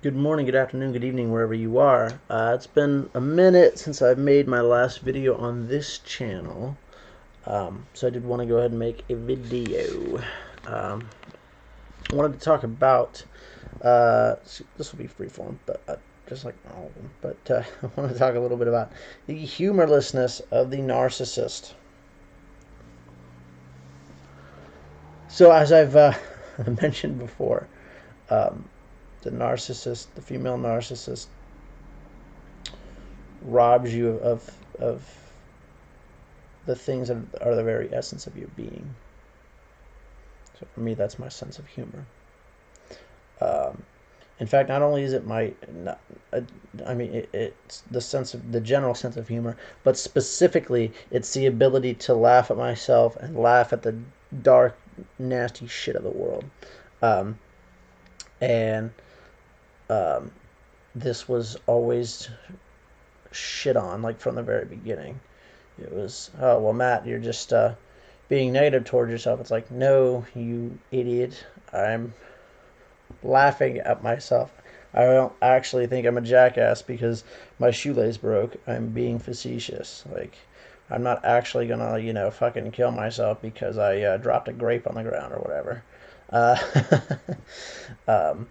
Good morning, good afternoon, good evening, wherever you are. It's been a minute since I've made my last video on this channel, so I did want to go ahead and make a video. I wanted to talk about, this will be freeform, but just like all of them, but I want to talk a little bit about the humorlessness of the narcissist. So as I've mentioned before, the narcissist, the female narcissist, robs you of the things that are the very essence of your being. So for me, that's my sense of humor. Um, in fact, not only is it it's the general sense of humor, but specifically, it's the ability to laugh at myself and laugh at the dark, nasty shit of the world. Um, and um, this was always shit on, like from the very beginning. It was, oh, well, Matt, you're just being negative towards yourself. It's like, no, you idiot. I'm laughing at myself. I don't actually think I'm a jackass because my shoelace broke. I'm being facetious. Like, I'm not actually gonna, fucking kill myself because I dropped a grape on the ground or whatever. Uh, um,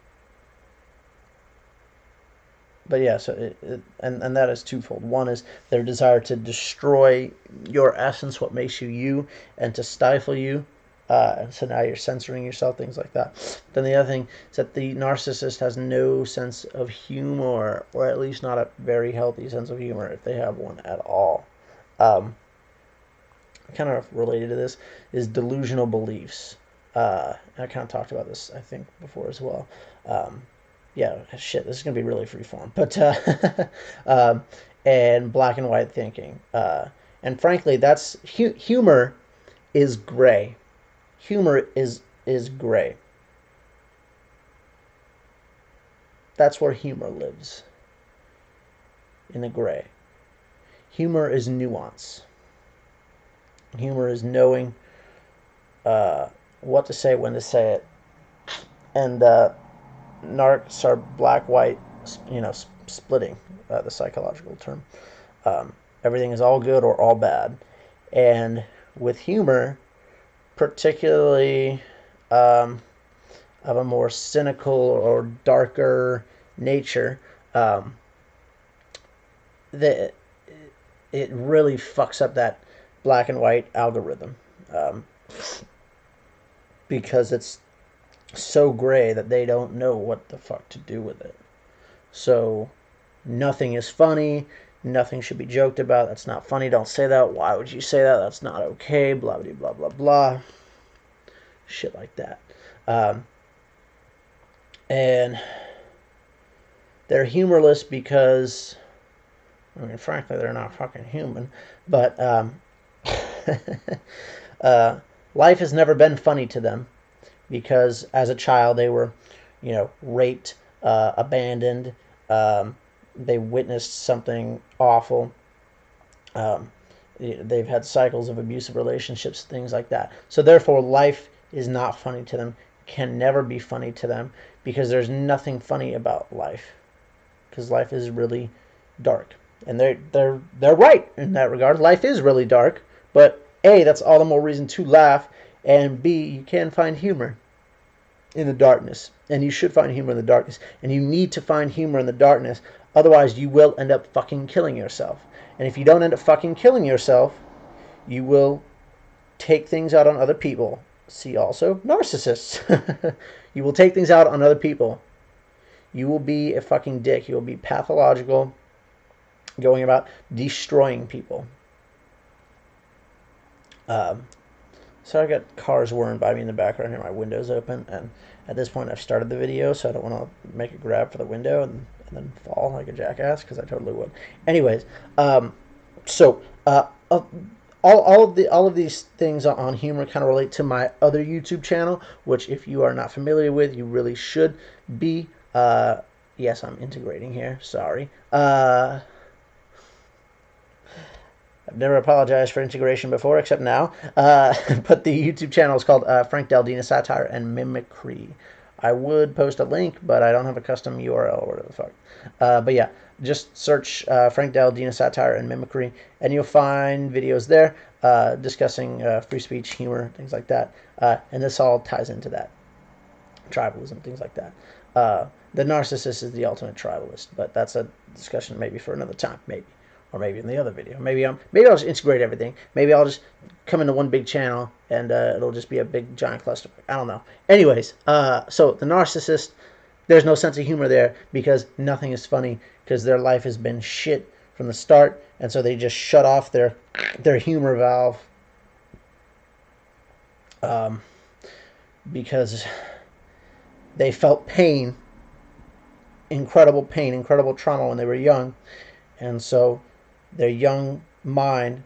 but yeah, so and that is twofold. One is their desire to destroy your essence, what makes you you, and to stifle you. And so now you're censoring yourself, things like that. Then the other thing is that the narcissist has no sense of humor, or at least not a very healthy sense of humor, if they have one at all. Um, Kind of related to this is delusional beliefs. I kind of talked about this, I think, before as well. Um, yeah, shit, this is gonna be really freeform, but um, and black and white thinking, and frankly, that's humor is gray. Humor is gray. That's where humor lives, in the gray. Humor is nuance. Humor is knowing what to say, when to say it, and narcs are black white, splitting, the psychological term. Everything is all good or all bad. And with humor, particularly of a more cynical or darker nature, that it really fucks up that black and white algorithm, um, because it's so gray that they don't know what the fuck to do with it. So nothing is funny. Nothing should be joked about. That's not funny. Don't say that. Why would you say that? That's not okay. Blah, blah, blah, blah, blah. Shit like that. Um, and they're humorless because, I mean, frankly, they're not fucking human. But uh, life has never been funny to them because as a child they were, raped, abandoned. They witnessed something awful. Um, they've had cycles of abusive relationships, things like that. So therefore, life is not funny to them, can never be funny to them, because there's nothing funny about life, because life is really dark. And they're right in that regard. Life is really dark, but A, that's all the more reason to laugh, and B, you can find humor in the darkness, and you should find humor in the darkness, and you need to find humor in the darkness, otherwise you will end up fucking killing yourself. And if you don't end up fucking killing yourself, you will take things out on other people. See also narcissists. You will take things out on other people. You will be a fucking dick. You will be pathological, going about destroying people. So I got cars whirring by me in the background here. My window's open, and at this point I've started the video, so I don't want to make a grab for the window and then fall like a jackass, because I totally would. Anyways, so all of these things on humor kind of relate to my other YouTube channel, which if you are not familiar with, you really should be. Yes, I'm integrating here. Sorry. I've never apologized for integration before, except now. But the YouTube channel is called Frank Daldina Satire and Mimicry. I would post a link, but I don't have a custom URL or whatever the fuck. But yeah, just search Frank Dell, Dina Satire, and Mimicry, and you'll find videos there discussing free speech, humor, things like that. And this all ties into that. Tribalism, things like that. The narcissist is the ultimate tribalist, but that's a discussion maybe for another time, maybe. Or maybe in the other video. Maybe I'll just integrate everything. Maybe I'll just come into one big channel and it'll just be a big giant cluster. I don't know. Anyways, so the narcissist, there's no sense of humor there because nothing is funny because their life has been shit from the start, and so they just shut off their humor valve because they felt pain, incredible trauma when they were young, and so their young mind,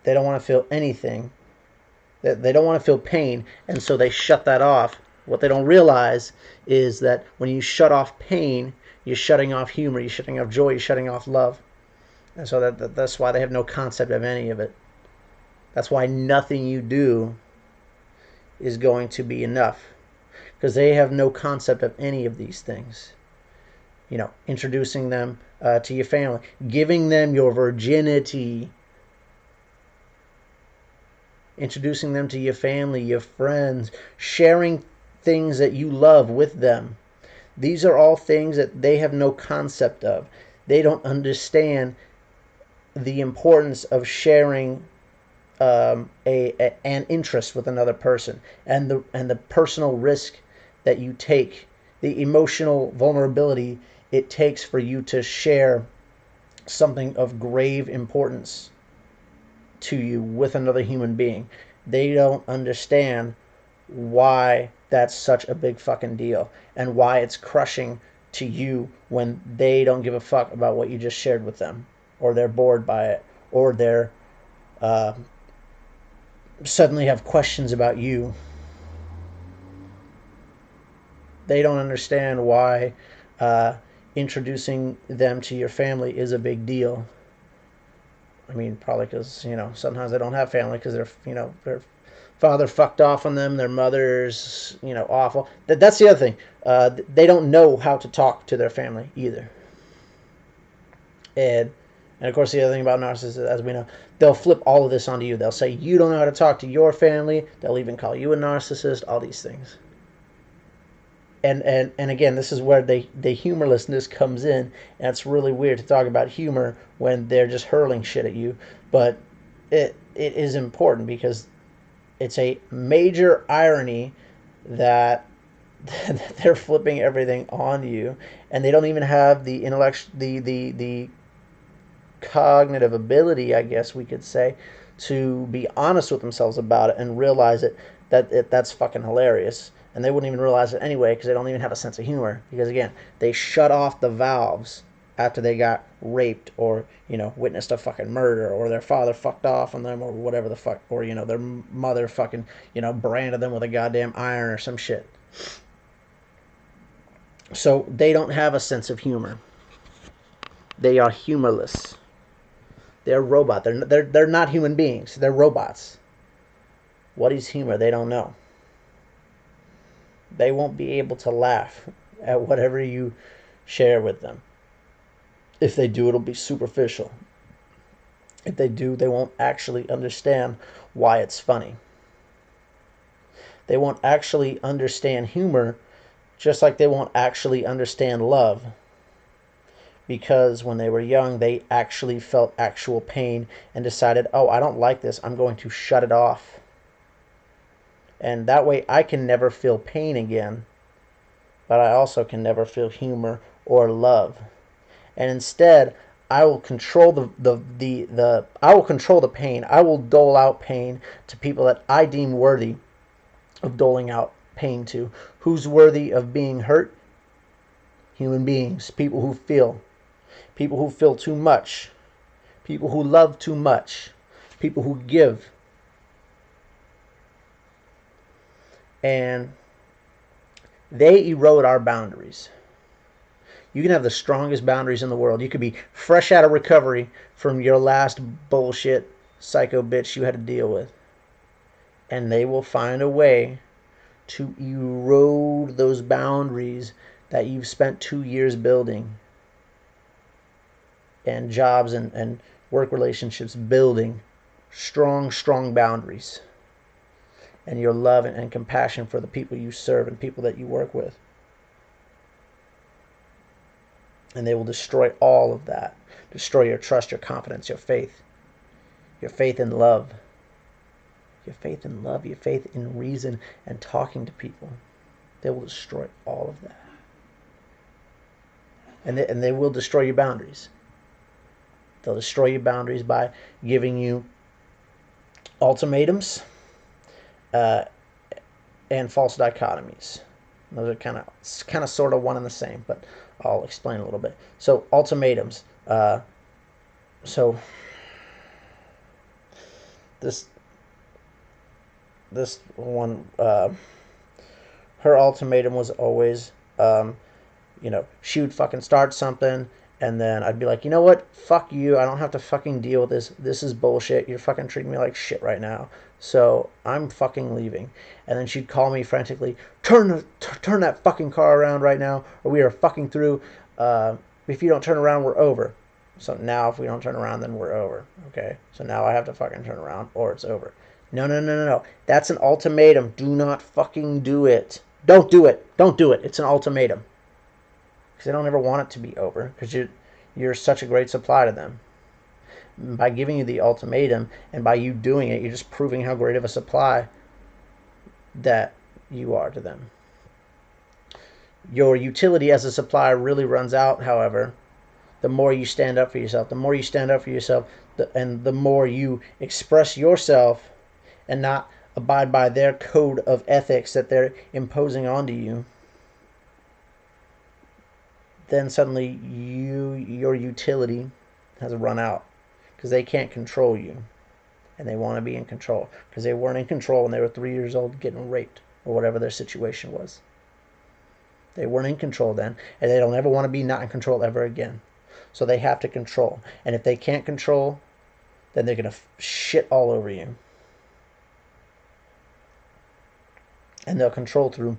they don't want to feel anything. They don't want to feel pain, and so they shut that off. What they don't realize is that when you shut off pain, you're shutting off humor, you're shutting off joy, you're shutting off love. And so that's why they have no concept of any of it. That's why nothing you do is going to be enough, because they have no concept of any of these things. You know, introducing them to your family, giving them your virginity, introducing them to your family, your friends, sharing things that you love with them. These are all things that they have no concept of. They don't understand the importance of sharing an interest with another person, and the personal risk that you take, the emotional vulnerability it takes for you to share something of grave importance to you with another human being. They don't understand why that's such a big fucking deal and why it's crushing to you when they don't give a fuck about what you just shared with them, or they're bored by it, or they're suddenly have questions about you. They don't understand why introducing them to your family is a big deal. I mean, probably because, you know, sometimes they don't have family because their father fucked off on them, their mother's, you know, awful. That's the other thing. They don't know how to talk to their family either. And of course, the other thing about narcissists, as we know, they'll flip all of this onto you. They'll say you don't know how to talk to your family. They'll even call you a narcissist, all these things. And again, this is where the humorlessness comes in, and it's really weird to talk about humor when they're just hurling shit at you. But it is important because it's a major irony that they're flipping everything on you, and they don't even have the the cognitive ability, I guess we could say, to be honest with themselves about it and realize that's fucking hilarious. And they wouldn't even realize it anyway because they don't even have a sense of humor. Because again, they shut off the valves after they got raped or, you know, witnessed a fucking murder, or their father fucked off on them, or whatever the fuck, or, you know, their mother fucking, you know, branded them with a goddamn iron or some shit. So they don't have a sense of humor. They are humorless. They're robot. They're not human beings. They're robots. What is humor? They don't know. They won't be able to laugh at whatever you share with them. If they do, it'll be superficial. If they do, they won't actually understand why it's funny. They won't actually understand humor, just like they won't actually understand love. Because when they were young, they actually felt actual pain and decided, oh, I don't like this, I'm going to shut it off. And that way I can never feel pain again, but I also can never feel humor or love. And instead, I will control I will control the pain. I will dole out pain to people that I deem worthy of doling out pain to. Who's worthy of being hurt? Human beings, people who feel too much, people who love too much, people who give. And they erode our boundaries. You can have the strongest boundaries in the world. You could be fresh out of recovery from your last bullshit psycho bitch you had to deal with. And they will find a way to erode those boundaries that you've spent 2 years building, and jobs and work relationships building strong boundaries, and your love and compassion for the people you serve and people that you work with. And they will destroy all of that. Destroy your trust, your confidence, your faith in love, your faith in reason and talking to people. They will destroy all of that. And they will destroy your boundaries. They'll destroy your boundaries by giving you ultimatums and false dichotomies. Those are kind of sort of one and the same, but I'll explain a little bit. So ultimatums. So this one, her ultimatum was always, she would fucking start something, and then I'd be like, you know what? Fuck you. I don't have to fucking deal with this. This is bullshit. You're fucking treating me like shit right now. So I'm fucking leaving. And then she'd call me frantically, turn that fucking car around right now, or we are fucking through. If you don't turn around, we're over. So now if we don't turn around, then we're over. Okay? So now I have to fucking turn around, or it's over. No. That's an ultimatum. Do not fucking do it. Don't do it. Don't do it. It's an ultimatum. Because they don't ever want it to be over. Because you're such a great supply to them. By giving you the ultimatum and by you doing it, you're just proving how great of a supply that you are to them. Your utility as a supplier really runs out, however, the more you stand up for yourself. The more you stand up for yourself, and the more you express yourself and not abide by their code of ethics that they're imposing onto you, then suddenly your utility has run out, because they can't control you, and they want to be in control, because they weren't in control when they were 3 years old getting raped or whatever their situation was. They weren't in control then, and they don't ever want to be not in control ever again. So they have to control, and if they can't control, then they're going to shit all over you. And they'll control through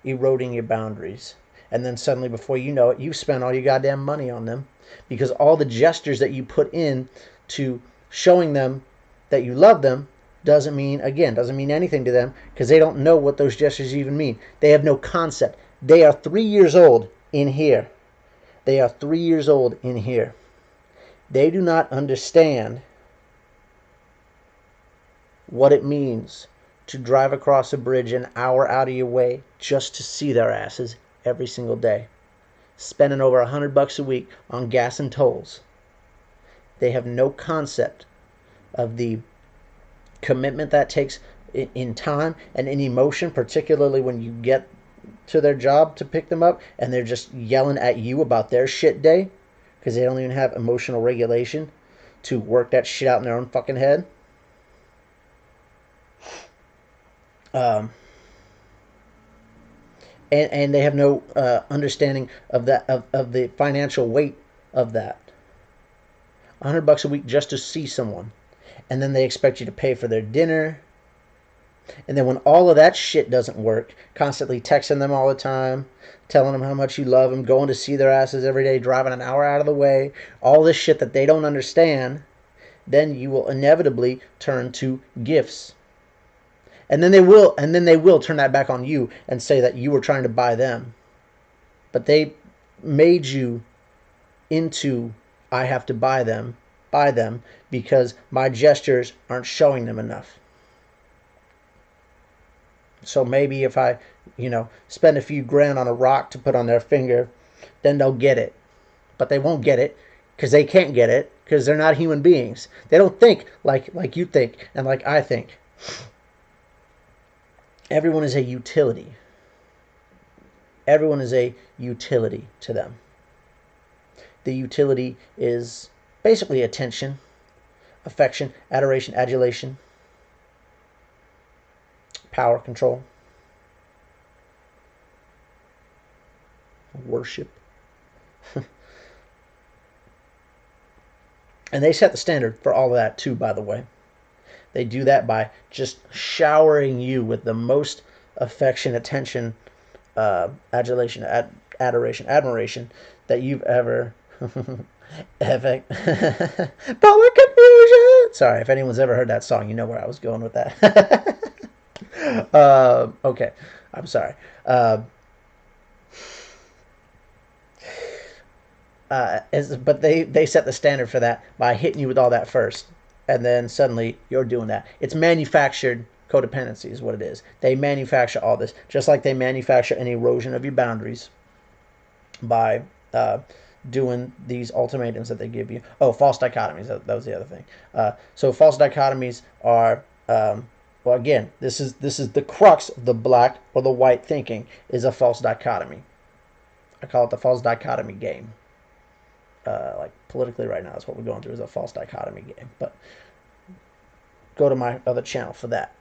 eroding your boundaries. And then suddenly, before you know it, you've spent all your goddamn money on them, because all the gestures that you put in to showing them that you love them doesn't mean anything to them, because they don't know what those gestures even mean. They have no concept. They are 3 years old in here. They are 3 years old in here. They do not understand what it means to drive across a bridge an hour out of your way just to see their asses every single day, spending over $100 a week on gas and tolls. They have no concept of the commitment that takes in time and in emotion, particularly when you get to their job to pick them up and they're just yelling at you about their shit day because they don't even have emotional regulation to work that shit out in their own fucking head. And they have no understanding of that of the financial weight of that. $100 a week just to see someone, and then they expect you to pay for their dinner. And then when all of that shit doesn't work, constantly texting them all the time, telling them how much you love them, going to see their asses every day, driving an hour out of the way, all this shit that they don't understand, then you will inevitably turn to gifts. And then they will turn that back on you and say that you were trying to buy them. But they made you into, I have to buy them because my gestures aren't showing them enough. So maybe if I, spend a few grand on a rock to put on their finger, then they'll get it. But they won't get it because they can't get it because they're not human beings. They don't think like you think and like I think. Everyone is a utility. Everyone is a utility to them. The utility is basically attention, affection, adoration, adulation, power, control, worship. And they set the standard for all of that too, by the way. They do that by just showering you with the most affection, attention, adulation, adoration, admiration that you've ever ever polar confusion. Sorry, if anyone's ever heard that song, you know where I was going with that. Okay, I'm sorry. But they set the standard for that by hitting you with all that first, and then suddenly you're doing that. It's manufactured codependency is what it is. They manufacture all this, just like they manufacture an erosion of your boundaries by doing these ultimatums that they give you. Oh, false dichotomies. That was the other thing. So false dichotomies are, well, again, this is the crux of the black or the white thinking is a false dichotomy. I call it the false dichotomy game. Like politically right now, that's what we're going through is a false dichotomy game. But go to my other channel for that.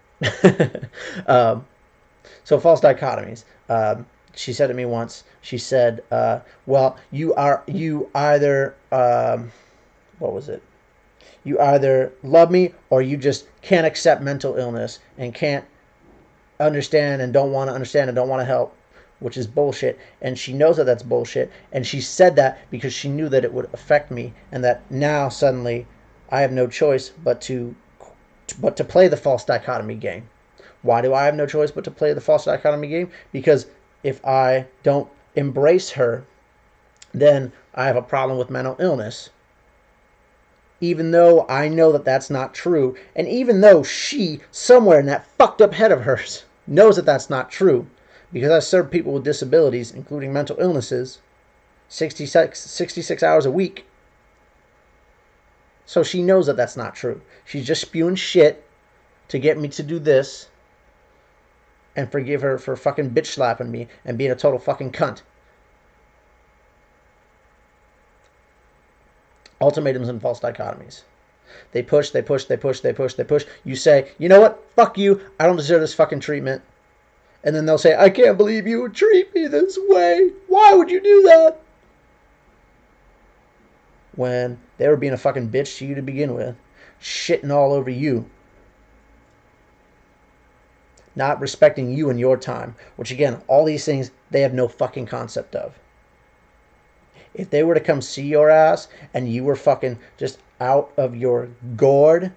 So false dichotomies. She said to me once, she said, well, you either, what was it? You either love me or you just can't accept mental illness and can't understand and don't want to understand and don't want to help, which is bullshit. And she knows that that's bullshit. And she said that because she knew that it would affect me and that now suddenly I have no choice but to play the false dichotomy game. Why do I have no choice but to play the false dichotomy game? Because if I don't embrace her, then I have a problem with mental illness. Even though I know that that's not true, and even though she, somewhere in that fucked up head of hers, knows that that's not true, because I serve people with disabilities, including mental illnesses, 66 hours a week. So she knows that that's not true. She's just spewing shit to get me to do this and forgive her for fucking bitch slapping me and being a total fucking cunt. Ultimatums and false dichotomies. They push, they push, they push, they push, they push. You say, you know what? Fuck you. I don't deserve this fucking treatment. And then they'll say, I can't believe you would treat me this way. Why would you do that? When they were being a fucking bitch to you to begin with. Shitting all over you. Not respecting you and your time. Which again, all these things, they have no fucking concept of. If they were to come see your ass and you were fucking just out of your gourd,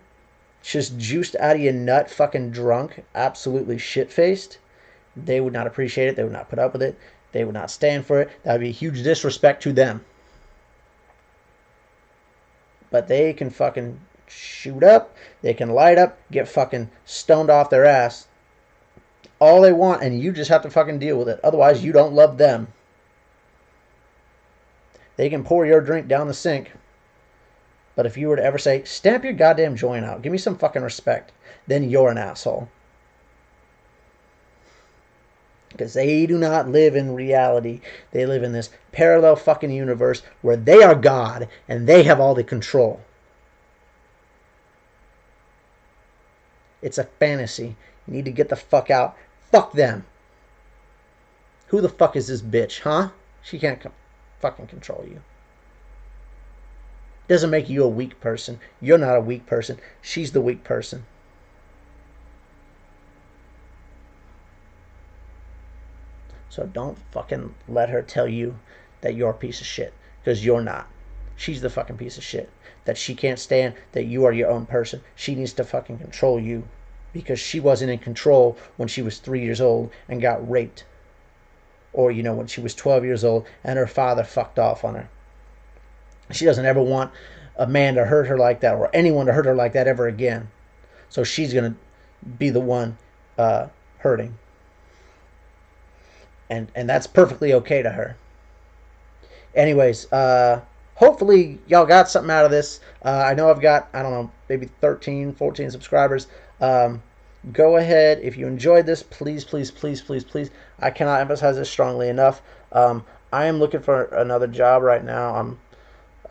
just juiced out of your nut, fucking drunk, absolutely shit-faced, they would not appreciate it. They would not put up with it. They would not stand for it. That would be a huge disrespect to them. But they can fucking shoot up. They can light up, get fucking stoned off their ass. All they want, and you just have to fucking deal with it. Otherwise, you don't love them. They can pour your drink down the sink. But if you were to ever say, stamp your goddamn joint out, give me some fucking respect, then you're an asshole. Because they do not live in reality. They live in this parallel fucking universe where they are God and they have all the control. It's a fantasy. You need to get the fuck out. Fuck them. Who the fuck is this bitch, huh? She can't fucking control you. Doesn't make you a weak person. You're not a weak person. She's the weak person. So don't fucking let her tell you that you're a piece of shit. Because you're not. She's the fucking piece of shit. That she can't stand that you are your own person. She needs to fucking control you. Because she wasn't in control when she was 3 years old and got raped. Or, you know, when she was 12 years old and her father fucked off on her. She doesn't ever want a man to hurt her like that or anyone to hurt her like that ever again. So she's going to be the one hurting. And that's perfectly okay to her. Anyways, hopefully y'all got something out of this. I know I've got, I don't know, maybe 13, 14 subscribers. Go ahead. If you enjoyed this, please, please, please, please, please. I cannot emphasize this strongly enough. I am looking for another job right now.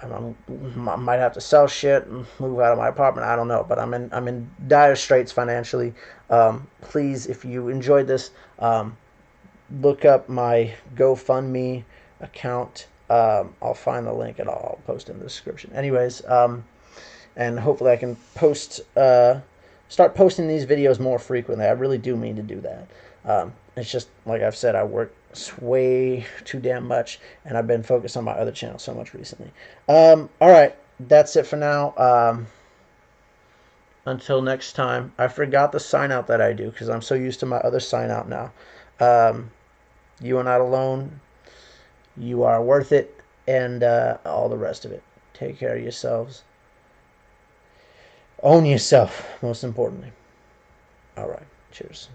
I might have to sell shit and move out of my apartment. I don't know, but I'm in dire straits financially. Please, if you enjoyed this, look up my GoFundMe account. I'll find the link and I'll post it in the description. Anyways, and hopefully I can start posting these videos more frequently. I really do mean to do that. It's just like I've said, I work way too damn much, and I've been focused on my other channel so much recently. All right, that's it for now. Until next time. I forgot the sign out that I do because I'm so used to my other sign out now. You are not alone. You are worth it, and all the rest of it. Take care of yourselves. Own yourself, most importantly. All right. Cheers.